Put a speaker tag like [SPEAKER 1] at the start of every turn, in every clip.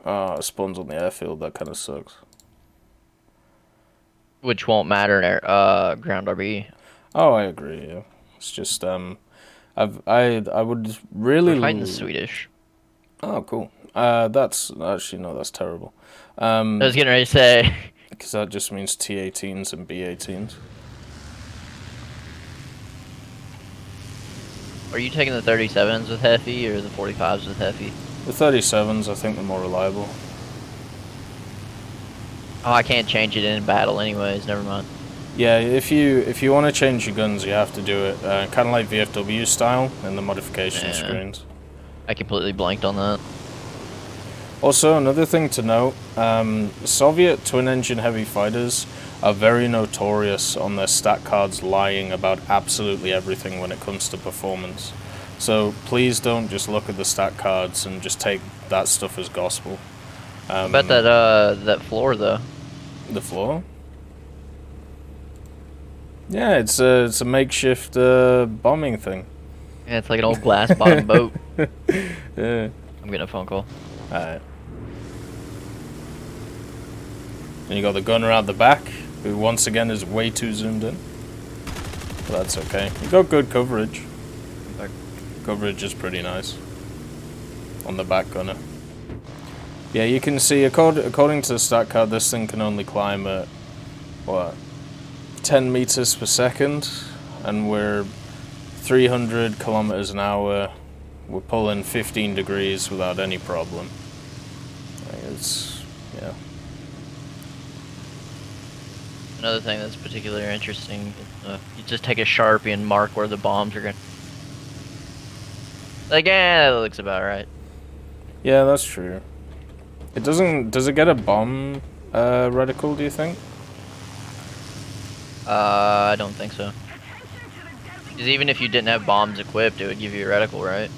[SPEAKER 1] It spawns on the airfield. That kind of sucks.
[SPEAKER 2] Which won't matter in ground RB.
[SPEAKER 1] Oh, I agree. Yeah, it's just I would really.
[SPEAKER 2] We're fighting the Swedish.
[SPEAKER 1] Oh, cool. That's actually no, that's terrible.
[SPEAKER 2] I was getting ready to say.
[SPEAKER 1] Because that just means T-18s and B-18s.
[SPEAKER 2] Are you taking the 37s with Heffy or the 45s with Heffy?
[SPEAKER 1] The 37s, I think, they're more reliable.
[SPEAKER 2] Oh, I can't change it in battle anyways. Never mind.
[SPEAKER 1] Yeah, if you want to change your guns, you have to do it kind of like VFW style in the modification screens.
[SPEAKER 2] I completely blanked on that.
[SPEAKER 1] Also, another thing to note, Soviet twin-engine heavy fighters are very notorious on their stat cards lying about absolutely everything when it comes to performance. So please don't just look at the stat cards and just take that stuff as gospel.
[SPEAKER 2] I bet that that floor though.
[SPEAKER 1] The floor? Yeah, it's a makeshift bombing thing.
[SPEAKER 2] Yeah, it's like an old glass bottom boat.
[SPEAKER 1] Yeah.
[SPEAKER 2] I'm getting a phone call.
[SPEAKER 1] Alright. And you got the gunner out the back, who once again is way too zoomed in. But that's okay. You got good coverage. Coverage is pretty nice. On the back gunner. Yeah, you can see, according to the stat card, this thing can only climb at, what, 10 meters per second, and we're 300 kilometers an hour. We're pulling 15 degrees without any problem. It's, yeah.
[SPEAKER 2] Another thing that's particularly interesting, you just take a Sharpie and mark where the bombs are going. Like, that looks about right.
[SPEAKER 1] Yeah, that's true. It doesn't. Does it get a bomb reticle? Do you think?
[SPEAKER 2] I don't think so. Because even if you didn't have bombs equipped, it would give you a reticle, right?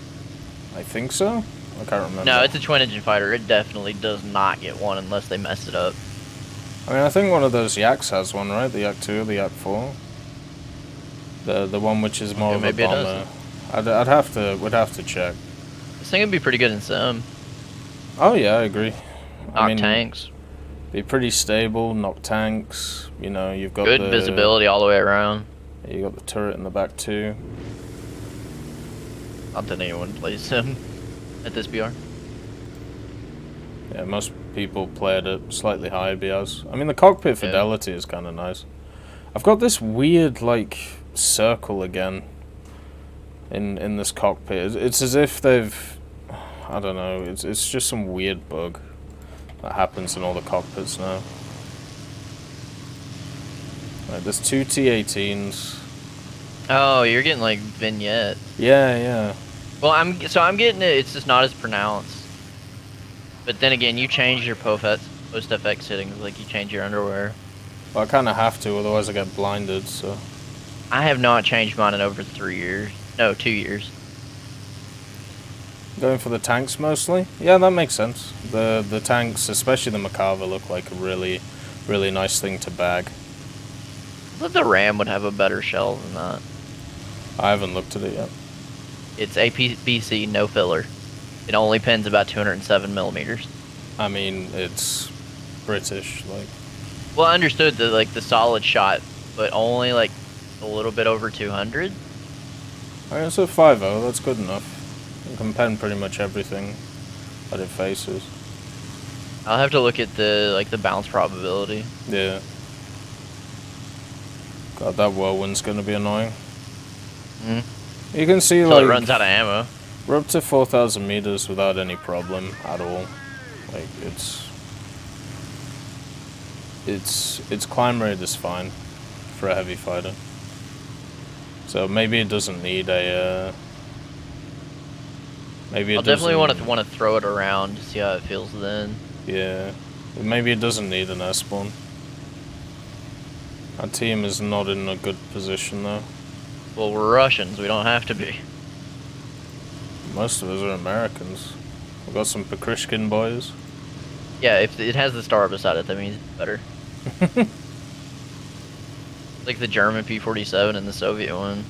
[SPEAKER 1] I think so. I can't remember.
[SPEAKER 2] No, it's a twin-engine fighter. It definitely does not get one unless they messed it up.
[SPEAKER 1] I mean, I think one of those Yaks has one, right? The Yak 2 or the Yak 4. The one which is more of a bomber. I'd have to. Would have to check.
[SPEAKER 2] This thing would be pretty good in sim.
[SPEAKER 1] Oh yeah, I agree. I mean,
[SPEAKER 2] tanks.
[SPEAKER 1] Be pretty stable. Knock tanks. You know, you've got
[SPEAKER 2] good visibility all the way around.
[SPEAKER 1] You got the turret in the back too.
[SPEAKER 2] Not that anyone plays sim at this BR.
[SPEAKER 1] Yeah, most people play it at slightly higher BRs. I mean, the cockpit fidelity is kind of nice. I've got this weird, like, circle again in this cockpit. It's as if they've... I don't know, it's just some weird bug that happens in all the cockpits now. Right, there's two T-18s.
[SPEAKER 2] Oh, you're getting, like, vignette.
[SPEAKER 1] Yeah, yeah.
[SPEAKER 2] Well, I'm getting it, it's just not as pronounced. But then again, you change your post-FX settings, like you change your underwear.
[SPEAKER 1] Well, I kind of have to, otherwise I get blinded, so...
[SPEAKER 2] I have not changed mine in over 3 years. No, 2 years.
[SPEAKER 1] Going for the tanks mostly? Yeah, that makes sense. The tanks, especially the Macabre, look like a really, really nice thing to bag.
[SPEAKER 2] I thought the Ram would have a better shell than that.
[SPEAKER 1] I haven't looked at it yet.
[SPEAKER 2] It's APBC, no filler. It only pins about 207 millimeters.
[SPEAKER 1] I mean, it's British, like...
[SPEAKER 2] Well, I understood the, like, the solid shot, but only, like, a little bit over 200?
[SPEAKER 1] I mean, it's a 5.0, that's good enough. You can pen pretty much everything that it faces.
[SPEAKER 2] I'll have to look at the, like, the bounce probability.
[SPEAKER 1] Yeah. God, that whirlwind's gonna be annoying. You can see,
[SPEAKER 2] until
[SPEAKER 1] like...
[SPEAKER 2] it runs out of ammo.
[SPEAKER 1] We're up to 4,000 meters without any problem at all. Like, its climb rate is fine for a heavy fighter. So maybe it doesn't need a, maybe it
[SPEAKER 2] I'll definitely want to throw it around to see how it feels then.
[SPEAKER 1] Yeah. Maybe it doesn't need an S-spawn. Our team is not in a good position though.
[SPEAKER 2] Well, we're Russians, we don't have to be.
[SPEAKER 1] Most of us are Americans. We've got some Pakrishkin boys.
[SPEAKER 2] Yeah, if it has the star beside it, that means it's better. Like the German P-47 and the Soviet one.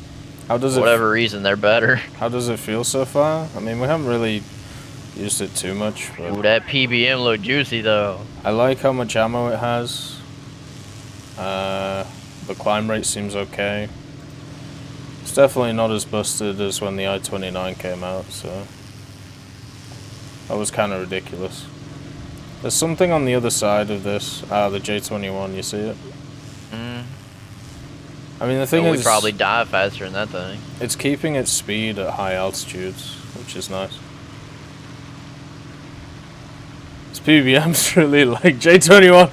[SPEAKER 1] How does
[SPEAKER 2] For whatever reason, they're better.
[SPEAKER 1] How does it feel so far? I mean, we haven't really Used it too much. But
[SPEAKER 2] Ooh, that PBM look juicy though.
[SPEAKER 1] I like how much ammo it has. The climb rate seems okay. It's definitely not as busted as when the I-29 came out, so that was kind of ridiculous. There's something on the other side of this. The J21, you see it? I mean, the thing is,
[SPEAKER 2] we probably die faster than that thing.
[SPEAKER 1] It's keeping its speed at high altitudes, which is nice. This PBM's really like, J21,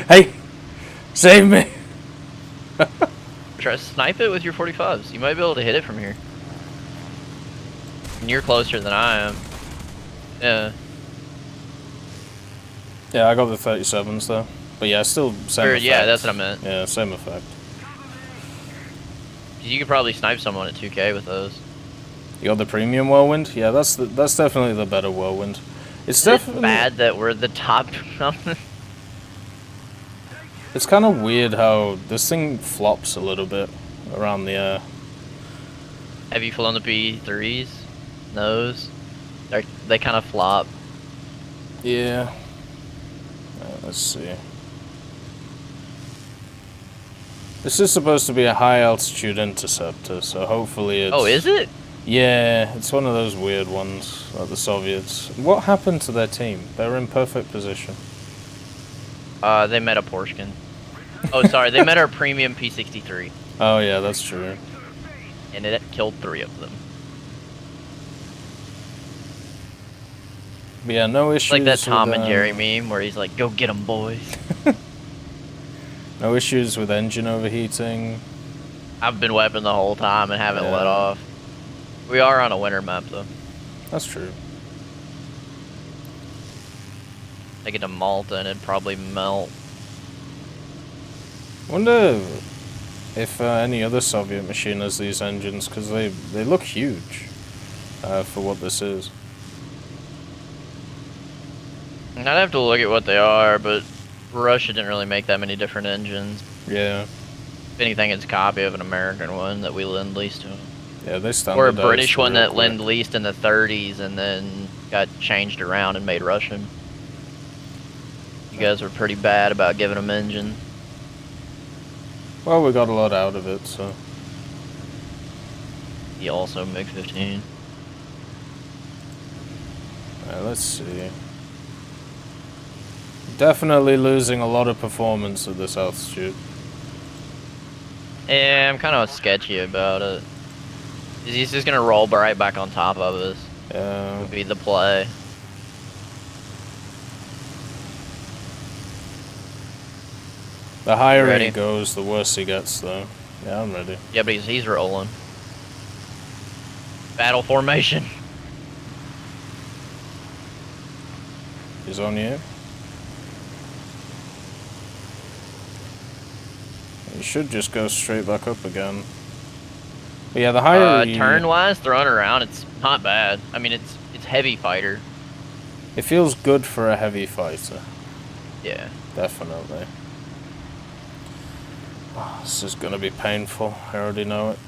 [SPEAKER 1] hey, save me.
[SPEAKER 2] Try to snipe it with your 45s. You might be able to hit it from here. And you're closer than I am. Yeah.
[SPEAKER 1] Yeah, I got the 37s though. But yeah, still same effect.
[SPEAKER 2] Yeah, that's what I meant.
[SPEAKER 1] Yeah, same effect.
[SPEAKER 2] You could probably snipe someone at 2K with those.
[SPEAKER 1] You got the premium whirlwind? Yeah, that's definitely the better whirlwind. It's definitely
[SPEAKER 2] bad that we're the top.
[SPEAKER 1] It's kind of weird how this thing flops a little bit around the air.
[SPEAKER 2] Have you flown the P3s? Those? They kind of flop.
[SPEAKER 1] Yeah. Let's see. This is supposed to be a high altitude interceptor, so hopefully it's...
[SPEAKER 2] Oh, is it?
[SPEAKER 1] Yeah, it's one of those weird ones, like the Soviets. What happened to their team? They were in perfect position.
[SPEAKER 2] They met a Porsche. Oh, sorry, they met our premium P63.
[SPEAKER 1] Oh yeah, that's true.
[SPEAKER 2] And it killed 3 of them.
[SPEAKER 1] But yeah, no issues.
[SPEAKER 2] It's like that Tom and Jerry meme where he's like, "Go get 'em, boys."
[SPEAKER 1] No issues with engine overheating.
[SPEAKER 2] I've been weapon the whole time and haven't let off. We are on a winter map though.
[SPEAKER 1] That's true.
[SPEAKER 2] Take it to Malta and it'd probably melt.
[SPEAKER 1] Wonder if any other Soviet machine has these engines, because they look huge for what this is.
[SPEAKER 2] I'd have to look at what they are, but Russia didn't really make that many different engines.
[SPEAKER 1] Yeah.
[SPEAKER 2] If anything, it's a copy of an American one that we lend-leased to them.
[SPEAKER 1] Yeah, they standardized.
[SPEAKER 2] Or a British one that lend-leased in the 30s and then got changed around and made Russian. You guys were pretty bad about giving them engine.
[SPEAKER 1] Well, we got a lot out of it, so.
[SPEAKER 2] He also MiG-15.
[SPEAKER 1] Alright, let's see. Definitely losing a lot of performance at this altitude.
[SPEAKER 2] Yeah, I'm kind of sketchy about it. He's just gonna roll right back on top of us.
[SPEAKER 1] Yeah.
[SPEAKER 2] Would be the play.
[SPEAKER 1] The higher he goes, the worse he gets, though. Yeah, I'm ready.
[SPEAKER 2] Yeah, but he's rolling. Battle formation.
[SPEAKER 1] He's on you. You should just go straight back up again. But yeah, the higher
[SPEAKER 2] turn-wise, throwing around, it's not bad. I mean, it's heavy fighter.
[SPEAKER 1] It feels good for a heavy fighter.
[SPEAKER 2] Yeah.
[SPEAKER 1] Definitely. Oh, this is gonna be painful. I already know it.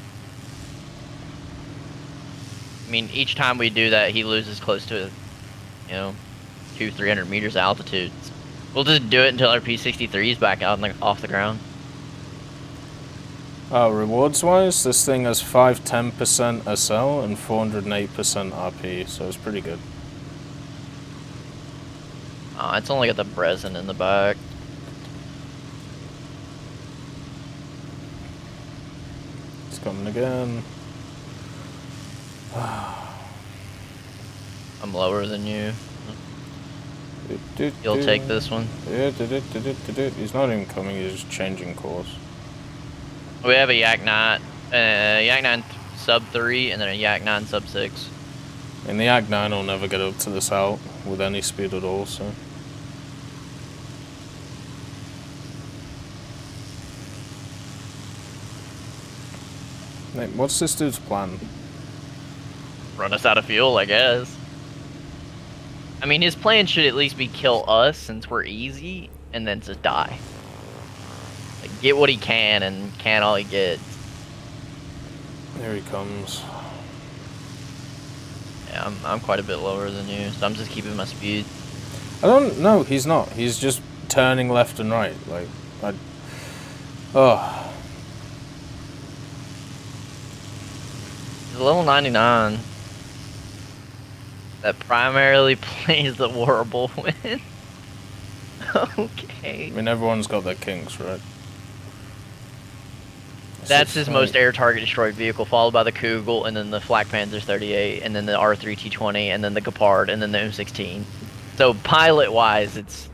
[SPEAKER 2] I mean, each time we do that, he loses close to, 200-300 meters altitude. We'll just do it until our P63 is back out off the ground.
[SPEAKER 1] Rewards-wise, this thing has 510% SL and 408% RP, so it's pretty good.
[SPEAKER 2] It's only got the Brezen in the back.
[SPEAKER 1] It's coming again.
[SPEAKER 2] I'm lower than you. You'll take this one.
[SPEAKER 1] He's not even coming, he's just changing course.
[SPEAKER 2] We have a Yak 9, Yak 9 sub 3, and then a Yak 9 sub 6.
[SPEAKER 1] And the Yak 9 will never get up to this out with any speed at all, so. Mate, what's this dude's plan?
[SPEAKER 2] Run us out of fuel, I guess. I mean, his plan should at least be kill us since we're easy, and then just die. Like, get what he can, and can all he gets.
[SPEAKER 1] Here he comes.
[SPEAKER 2] Yeah, Yeah, I'm quite a bit lower than you, so I'm just keeping my speed.
[SPEAKER 1] I don't know. He's not. He's just turning left and right. Like, oh.
[SPEAKER 2] He's a level 99 that primarily plays the Warble win. Okay.
[SPEAKER 1] I mean, everyone's got their kinks, right?
[SPEAKER 2] That's his most air target destroyed vehicle, followed by the Kugel, and then the Flak Panzer 38, and then the R3 T20, and then the Gepard, and then the M16. So pilot-wise, it's...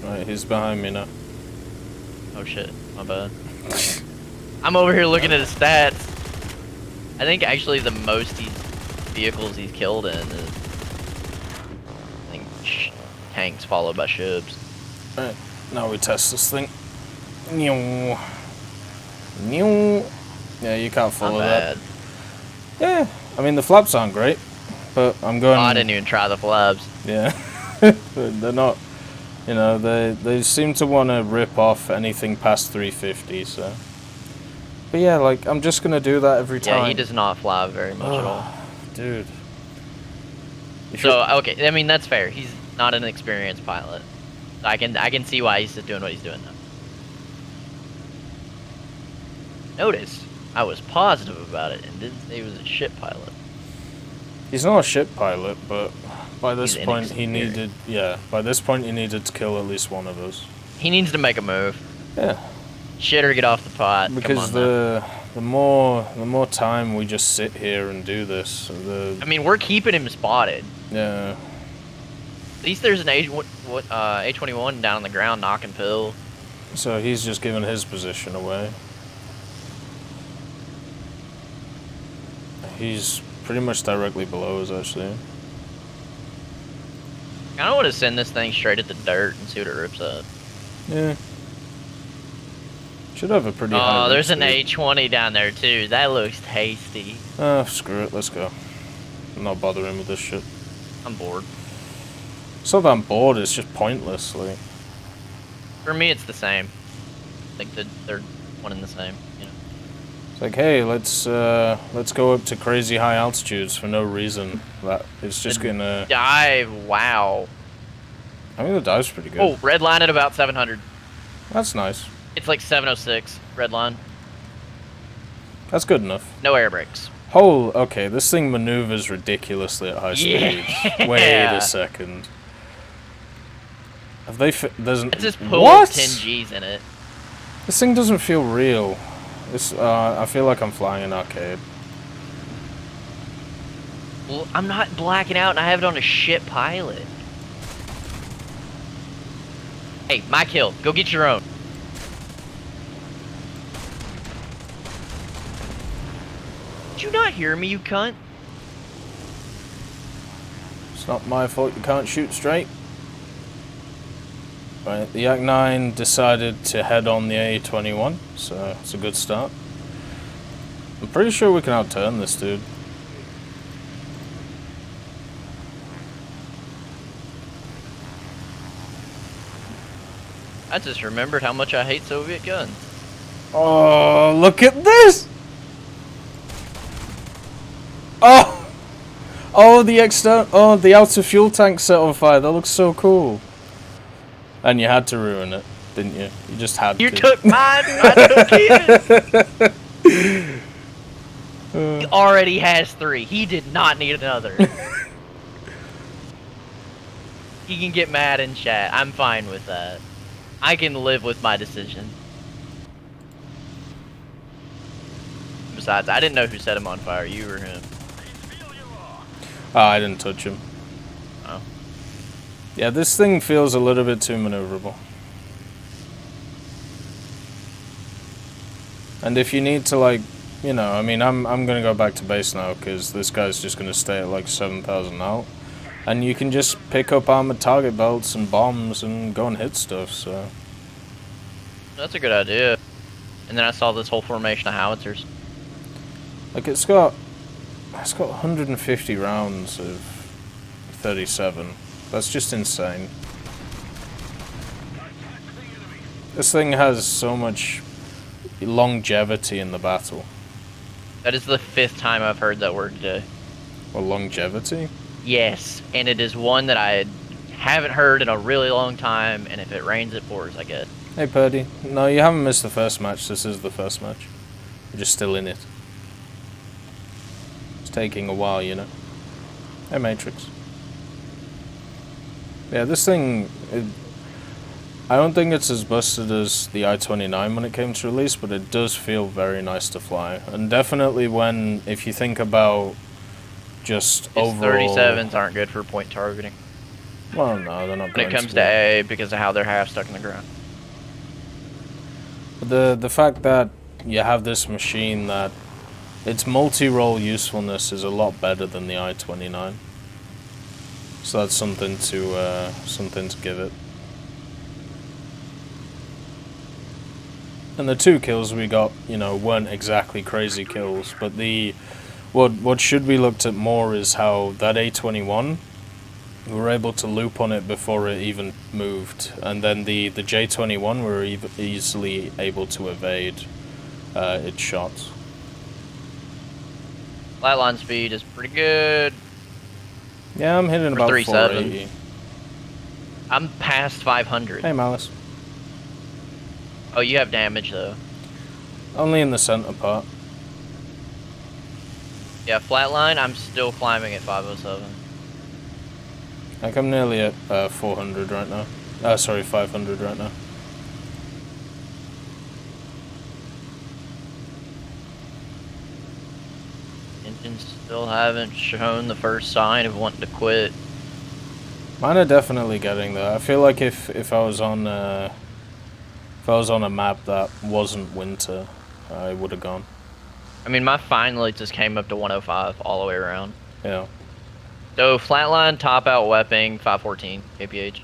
[SPEAKER 1] Right, he's behind me now.
[SPEAKER 2] Oh shit, my bad. I'm over here looking at his stats. I think actually the most vehicles he's killed in is... I think tanks followed by shibs.
[SPEAKER 1] Right, now we test this thing. New. Yeah, you can't follow that. Yeah, I mean the flaps aren't great, but I'm going.
[SPEAKER 2] Oh, I didn't even try the flaps.
[SPEAKER 1] Yeah, they're not. You know, they seem to want to rip off anything past 350. So, but yeah, like I'm just gonna do that every time.
[SPEAKER 2] Yeah, he does not fly very much at all,
[SPEAKER 1] dude.
[SPEAKER 2] So okay, I mean that's fair. He's not an experienced pilot. I can see why he's doing what he's doing now. Notice, I was positive about it and didn't say he was a ship pilot.
[SPEAKER 1] He's not a ship pilot, but by this point he needed, by this point he needed to kill at least one of us.
[SPEAKER 2] He needs to make a move.
[SPEAKER 1] Yeah.
[SPEAKER 2] Shit or get off the pot.
[SPEAKER 1] Because the more time we just sit here and do this,
[SPEAKER 2] I mean, we're keeping him spotted.
[SPEAKER 1] Yeah.
[SPEAKER 2] At least there's an A21 down on the ground knocking pill.
[SPEAKER 1] So he's just giving his position away. He's pretty much directly below us, actually.
[SPEAKER 2] I don't want to send this thing straight at the dirt and see what it rips up.
[SPEAKER 1] Yeah. Should have a pretty high.
[SPEAKER 2] Oh, there's an A20 down there too. That looks tasty.
[SPEAKER 1] Oh, screw it. Let's go. I'm not bothering with this shit.
[SPEAKER 2] I'm bored.
[SPEAKER 1] It's not that I'm bored. It's just pointless. Like.
[SPEAKER 2] For me, it's the same. I think they're one and the same. You know.
[SPEAKER 1] It's like, hey, let's go up to crazy high altitudes for no reason. That it's just gonna
[SPEAKER 2] dive. Wow.
[SPEAKER 1] I mean, the dive's pretty good.
[SPEAKER 2] Oh, red line at about 700.
[SPEAKER 1] That's nice.
[SPEAKER 2] It's like 706 red line.
[SPEAKER 1] That's good enough.
[SPEAKER 2] No air brakes.
[SPEAKER 1] Oh, okay. This thing maneuvers ridiculously at high speeds. Wait a second. Have they? There's an.
[SPEAKER 2] It's just pull
[SPEAKER 1] what?
[SPEAKER 2] 10 Gs in it.
[SPEAKER 1] This thing doesn't feel real. This. I feel like I'm flying an arcade.
[SPEAKER 2] Well, I'm not blacking out, and I have it on a shit pilot. Hey, my kill. Go get your own. Did you not hear me, you cunt?
[SPEAKER 1] It's not my fault you can't shoot straight. Right, the Yak 9 decided to head on the A21, so it's a good start. I'm pretty sure we can outturn this dude.
[SPEAKER 2] I just remembered how much I hate Soviet guns.
[SPEAKER 1] Oh, look at this! Oh! Oh, the outer fuel tank set on fire. That looks so cool. And you had to ruin it, didn't you? You just had to.
[SPEAKER 2] You took mine, I took his. He already has 3. He did not need another. He can get mad in chat. I'm fine with that. I can live with my decision. Besides, I didn't know who set him on fire, you or him.
[SPEAKER 1] Oh, I didn't touch him.
[SPEAKER 2] Oh.
[SPEAKER 1] Yeah, this thing feels a little bit too maneuverable. And if you need to, like, you know, I mean, I'm gonna go back to base now because this guy's just gonna stay at like 7,000 out, and you can just pick up armored target belts and bombs and go and hit stuff. So
[SPEAKER 2] That's a good idea. And then I saw this whole formation of howitzers.
[SPEAKER 1] like it's got 150 rounds of 37. That's just insane. This thing has so much longevity in the battle.
[SPEAKER 2] That is the 5th time I've heard that word today.
[SPEAKER 1] Or longevity?
[SPEAKER 2] Yes, and it is one that I haven't heard in a really long time, and if it rains, it pours, I guess.
[SPEAKER 1] Hey, Purdy. No, you haven't missed the first match. This is the first match. You're just still in it. It's taking a while, you know. Hey, Matrix. Yeah, this thing... I don't think it's as busted as the i29 when it came to release, but it does feel very nice to fly. And definitely when, if you think about just
[SPEAKER 2] His
[SPEAKER 1] overall...
[SPEAKER 2] 37s aren't good for point targeting.
[SPEAKER 1] Well, no, they're not
[SPEAKER 2] When
[SPEAKER 1] going
[SPEAKER 2] it comes
[SPEAKER 1] to
[SPEAKER 2] to A, because of how they're half stuck in the ground.
[SPEAKER 1] But the fact that you have this machine that its multi-role usefulness is a lot better than the i29. So that's something to give it. And the 2 kills we got, you know, weren't exactly crazy kills, but what should be looked at more is how that A21, we were able to loop on it before it even moved, and then the J21 we were easily able to evade its shots.
[SPEAKER 2] Flatline speed is pretty good.
[SPEAKER 1] Yeah, I'm hitting about
[SPEAKER 2] 3.7.
[SPEAKER 1] 480.
[SPEAKER 2] I'm past 500.
[SPEAKER 1] Hey, Malice.
[SPEAKER 2] Oh, you have damage though.
[SPEAKER 1] Only in the center part.
[SPEAKER 2] Yeah, flatline, I'm still climbing at 507.
[SPEAKER 1] Like, I'm nearly at 400 right now. Sorry, 500 right now.
[SPEAKER 2] Engines still haven't shown the first sign of wanting to quit.
[SPEAKER 1] Mine are definitely getting there. I feel like if I was on a map that wasn't winter, I would have gone.
[SPEAKER 2] I mean, my finally just came up to 105 all the way around.
[SPEAKER 1] Yeah.
[SPEAKER 2] So flatline, top out weapon, 514 kph.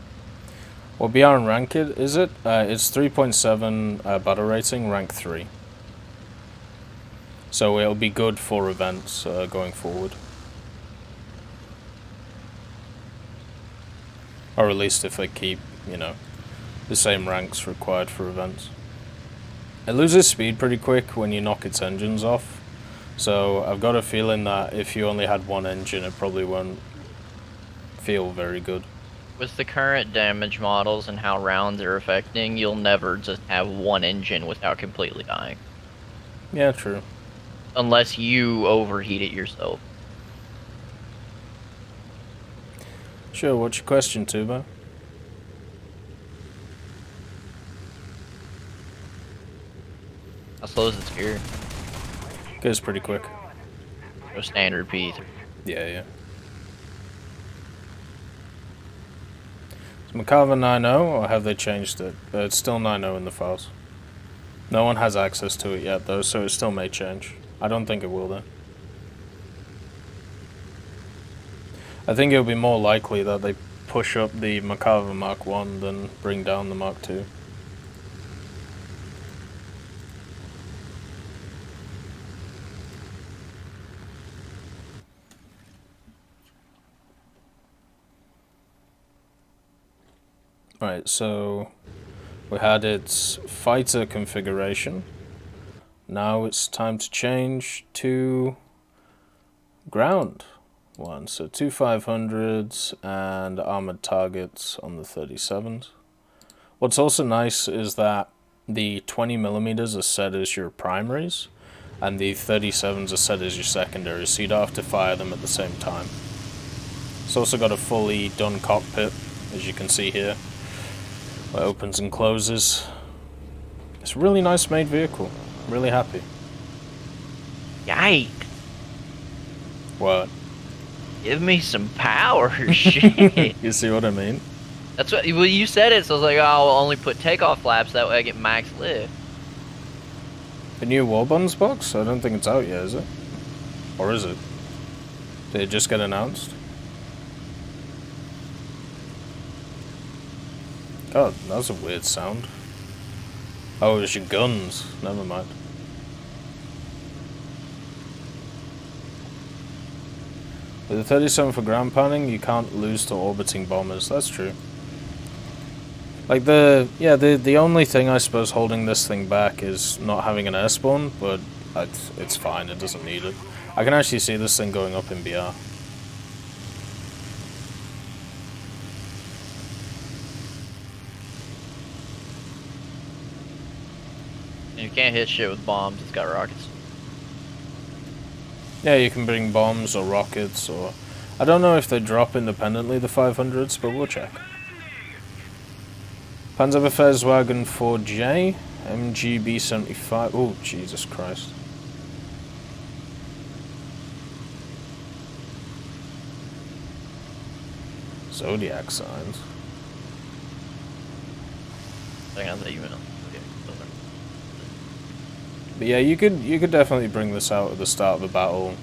[SPEAKER 1] Well, beyond ranked, is it? It's 3.7 battle rating, rank 3. So it'll be good for events going forward. Or at least if they keep, you know, the same ranks required for events. It loses speed pretty quick when you knock its engines off. So I've got a feeling that if you only had one engine, it probably won't feel very good.
[SPEAKER 2] With the current damage models and how rounds are affecting, you'll never just have one engine without completely dying.
[SPEAKER 1] Yeah, true.
[SPEAKER 2] Unless you overheat it yourself.
[SPEAKER 1] Sure, what's your question, Tuba?
[SPEAKER 2] How slow is its gear?
[SPEAKER 1] Goes pretty quick.
[SPEAKER 2] No standard P3.
[SPEAKER 1] Yeah. Is Macabre 9.0 or have they changed it? It's still 9.0 in the files. No one has access to it yet though, so it still may change. I don't think it will though. I think it'll be more likely that they push up the Macabre Mark 1 than bring down the Mark 2. Right, so we had its fighter configuration. Now it's time to change to ground one. So 2 500s and armored targets on the 37s. What's also nice is that the 20mm are set as your primaries and the 37s are set as your secondaries, so you don't have to fire them at the same time. It's also got a fully done cockpit, as you can see here. It opens and closes. It's a really nice made vehicle. I'm really happy.
[SPEAKER 2] Yike!
[SPEAKER 1] What?
[SPEAKER 2] Give me some power, shit.
[SPEAKER 1] You see what I mean?
[SPEAKER 2] That's what, well, you said it, so I was like, oh, I'll only put takeoff flaps, that way I get max lift.
[SPEAKER 1] The new Warbuns box? I don't think it's out yet, is it? Or is it? Did it just get announced? God, that was a weird sound. Oh, it was your guns. Never mind. With the 37 for ground pounding, you can't lose to orbiting bombers. That's true. Like the only thing I suppose holding this thing back is not having an air spawn, but it's fine. It doesn't need it. I can actually see this thing going up in BR.
[SPEAKER 2] And you can't hit shit with bombs. It's got rockets.
[SPEAKER 1] Yeah, you can bring bombs or rockets or... I don't know if they drop independently, the 500s, but we'll check. Panzerwagen 4J, MGB 75. Oh, Jesus Christ. Zodiac signs.
[SPEAKER 2] I got that email.
[SPEAKER 1] But yeah, you could definitely bring this out at the start of the battle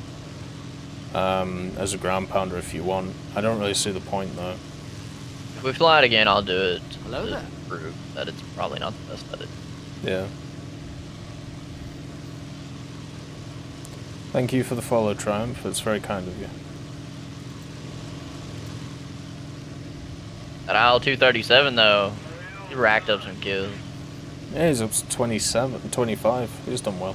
[SPEAKER 1] as a ground pounder if you want. I don't really see the point though.
[SPEAKER 2] If we fly it again, I'll do it
[SPEAKER 3] Hello
[SPEAKER 2] to
[SPEAKER 3] there.
[SPEAKER 2] prove that it's probably not the best at it.
[SPEAKER 1] Yeah. Thank you for the follow, Triumph. It's very kind of you.
[SPEAKER 2] That IL-237 though, he racked up some kills.
[SPEAKER 1] Yeah, he's up to 27, 25. He's done well.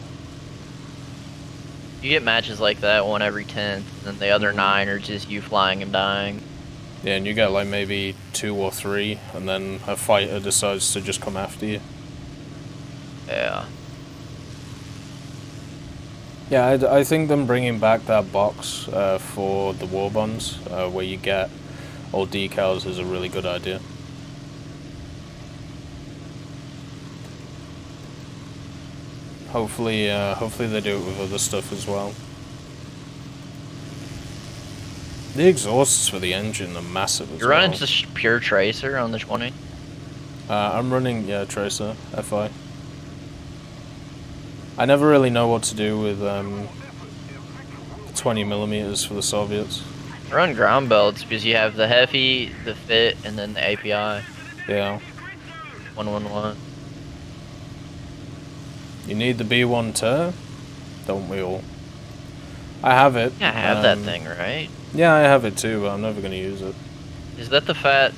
[SPEAKER 2] You get matches like that, one every 10th, and then the other 9 are just you flying and dying.
[SPEAKER 1] Yeah, and you get like maybe 2 or 3, and then a fighter decides to just come after you.
[SPEAKER 2] Yeah.
[SPEAKER 1] Yeah, I think them bringing back that box for the war bonds, where you get all decals, is a really good idea. Hopefully, hopefully they do it with other stuff as well. The exhausts for the engine are massive as well.
[SPEAKER 2] You're running just pure Tracer on the 20?
[SPEAKER 1] I'm running, yeah, Tracer, FI. I never really know what to do with 20mm for the Soviets.
[SPEAKER 2] Run ground belts because you have the Heavy, the Fit, and then the API.
[SPEAKER 1] Yeah.
[SPEAKER 2] 111.
[SPEAKER 1] You need the B1 Ter, don't we all? I have it.
[SPEAKER 2] Yeah, I have that thing, right?
[SPEAKER 1] Yeah, I have it too, but I'm never going to use it.
[SPEAKER 2] Is that the fat,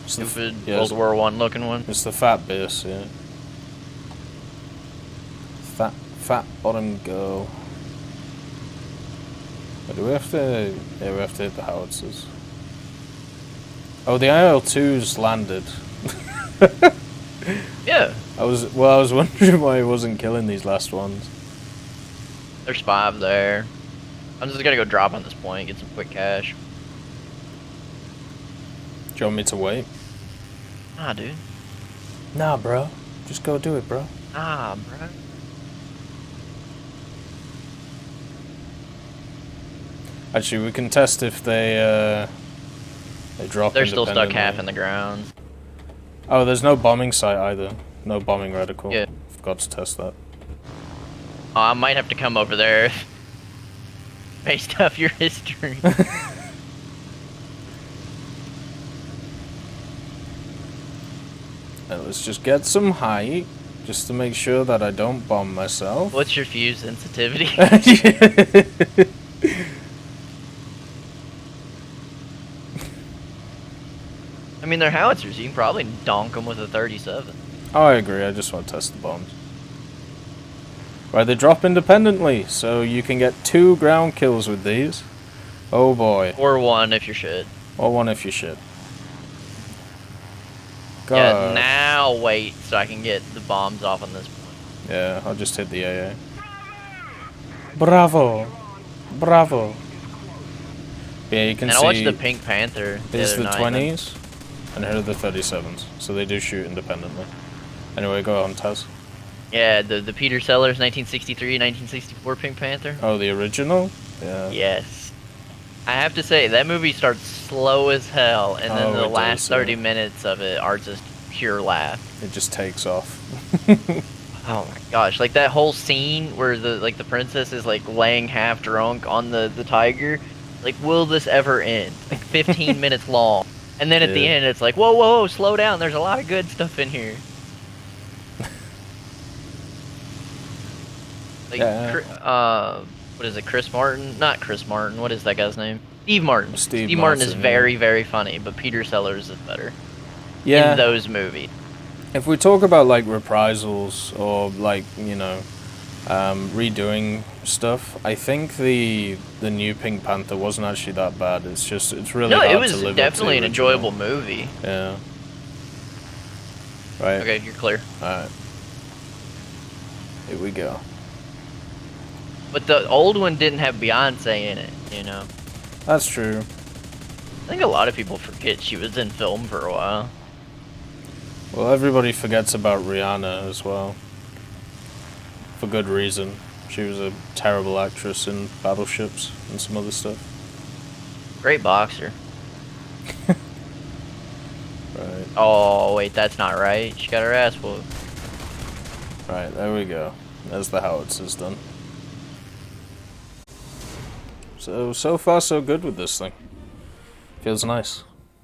[SPEAKER 1] It's the
[SPEAKER 2] stupid
[SPEAKER 1] yeah,
[SPEAKER 2] World War I looking one?
[SPEAKER 1] It's the fat base, yeah. Fat bottom go. But do we have to... Yeah, we have to hit the howitzers. Oh, the IL-2's landed.
[SPEAKER 2] Yeah.
[SPEAKER 1] I was wondering why he wasn't killing these last ones.
[SPEAKER 2] There's 5 there. I'm just gonna go drop on this point, get some quick cash.
[SPEAKER 1] Do you want me to wait?
[SPEAKER 2] Nah, dude.
[SPEAKER 1] Nah, bro. Just go do it, bro.
[SPEAKER 2] Nah, bro.
[SPEAKER 1] Actually, we can test if they drop.
[SPEAKER 2] They're still stuck
[SPEAKER 1] independently.
[SPEAKER 2] half in the ground.
[SPEAKER 1] Oh, there's no bombing site either. No bombing reticle.
[SPEAKER 2] Yeah.
[SPEAKER 1] Forgot to test that.
[SPEAKER 2] Oh, I might have to come over there based off your history.
[SPEAKER 1] Let's just get some height, just to make sure that I don't bomb myself.
[SPEAKER 2] What's your fuse sensitivity? I mean, they're howitzers. You can probably donk them with a 37.
[SPEAKER 1] Oh, I agree. I just want to test the bombs. Right, they drop independently, so you can get 2 ground kills with these. Oh boy.
[SPEAKER 2] Or 1 if you're shit.
[SPEAKER 1] Or 1 if you shit. God.
[SPEAKER 2] Yeah, now wait so I can get the bombs off on this point.
[SPEAKER 1] Yeah, I'll just hit the AA. Bravo! Bravo! Yeah, you can
[SPEAKER 2] And
[SPEAKER 1] see...
[SPEAKER 2] I watched the Pink Panther
[SPEAKER 1] There's
[SPEAKER 2] other
[SPEAKER 1] the
[SPEAKER 2] night,
[SPEAKER 1] 20s, and here are the 37s, so they do shoot independently. Anyway, go on, Taz.
[SPEAKER 2] Yeah, the Peter Sellers 1963, 1964 Pink Panther.
[SPEAKER 1] Oh, the original? Yeah.
[SPEAKER 2] Yes. I have to say, that movie starts slow as hell, and then
[SPEAKER 1] Oh,
[SPEAKER 2] the
[SPEAKER 1] it
[SPEAKER 2] last
[SPEAKER 1] does,
[SPEAKER 2] 30 minutes of it are just pure laugh.
[SPEAKER 1] It just takes off.
[SPEAKER 2] Oh my gosh, like that whole scene where the princess is like laying half drunk on the tiger. Like, will this ever end? Like 15 minutes long. And then at the
[SPEAKER 1] Yeah.
[SPEAKER 2] end it's like, whoa, whoa, whoa, slow down, there's a lot of good stuff in here. Like,
[SPEAKER 1] Yeah.
[SPEAKER 2] what is it, Chris Martin? Not Chris Martin, what is that guy's name? Steve Martin.
[SPEAKER 1] Steve
[SPEAKER 2] Martin is
[SPEAKER 1] Martin,
[SPEAKER 2] very,
[SPEAKER 1] yeah.
[SPEAKER 2] very funny, but Peter Sellers is better.
[SPEAKER 1] Yeah.
[SPEAKER 2] In those movies.
[SPEAKER 1] If we talk about, like, reprisals or, like, you know, redoing stuff, I think the new Pink Panther wasn't actually that bad. It's just, it's really
[SPEAKER 2] No,
[SPEAKER 1] hard
[SPEAKER 2] it
[SPEAKER 1] to
[SPEAKER 2] was
[SPEAKER 1] live up
[SPEAKER 2] definitely
[SPEAKER 1] to
[SPEAKER 2] an
[SPEAKER 1] the original.
[SPEAKER 2] enjoyable movie.
[SPEAKER 1] Yeah. Right.
[SPEAKER 2] Okay, you're clear.
[SPEAKER 1] Alright. Here we go.
[SPEAKER 2] But the old one didn't have Beyonce in it, you know.
[SPEAKER 1] That's true.
[SPEAKER 2] I think a lot of people forget she was in film for a while.
[SPEAKER 1] Well, everybody forgets about Rihanna as well. For good reason. She was a terrible actress in Battleships and some other stuff.
[SPEAKER 2] Great boxer.
[SPEAKER 1] Right.
[SPEAKER 2] Oh, wait, that's not right. She got her ass whooped.
[SPEAKER 1] Right, there we go. There's the howitzers done. So far so good with this thing. Feels nice.